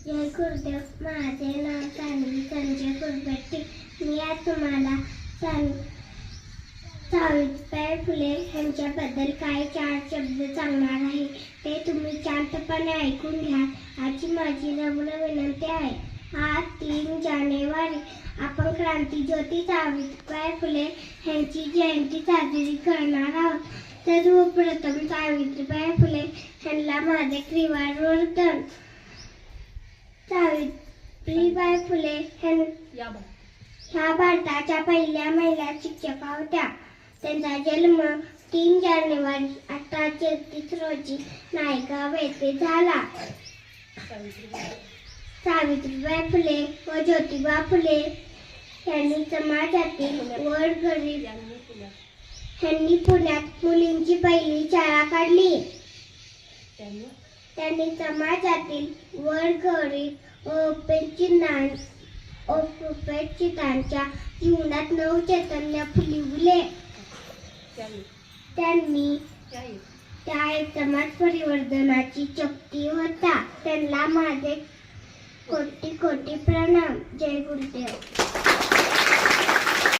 जय गुरुदेव. माझे नाव सान्वी संजय कुलकर्णी. मी आज तुम्हाला सावित्रीबाई फुले यांच्याबद्दल काही 4 शब्द सांगणार आहे. ते तुम्ही शांतपणे ऐकून घ्या. आजची माझी नम्र विनंती आहे. आज 3 जानेवारी आपण क्रांतीज्योती सावित्रीबाई फुले यांची जयंती साजरी करणार आहोत. सर्वप्रथम सावित्रीबाई फुले यांना माझे त्रिवार सावित्रीबाई फुले ह्या भारताच्या पहिल्या महिला शिक्षिका होत्या. त्यांचा जन्म 3 जानेवारी 1833 रोजी नायगाव येथे झाला. सावित्रीबाई फुले व ज्योतिबा फुले यांनी समाजातील गोरगरीब यांनी पुण्यात मुलींची पहिली शाळा काढली. त्यांनी समाजातील गोरगरीब व उपेक्षितांच्या जीवनात नवचैतन्य फुलविले. त्यांनी त्या समाज परिवर्तनाची शक्ती होता. त्यांना माझे कोटी कोटी प्रणाम. जय गुरुदेव.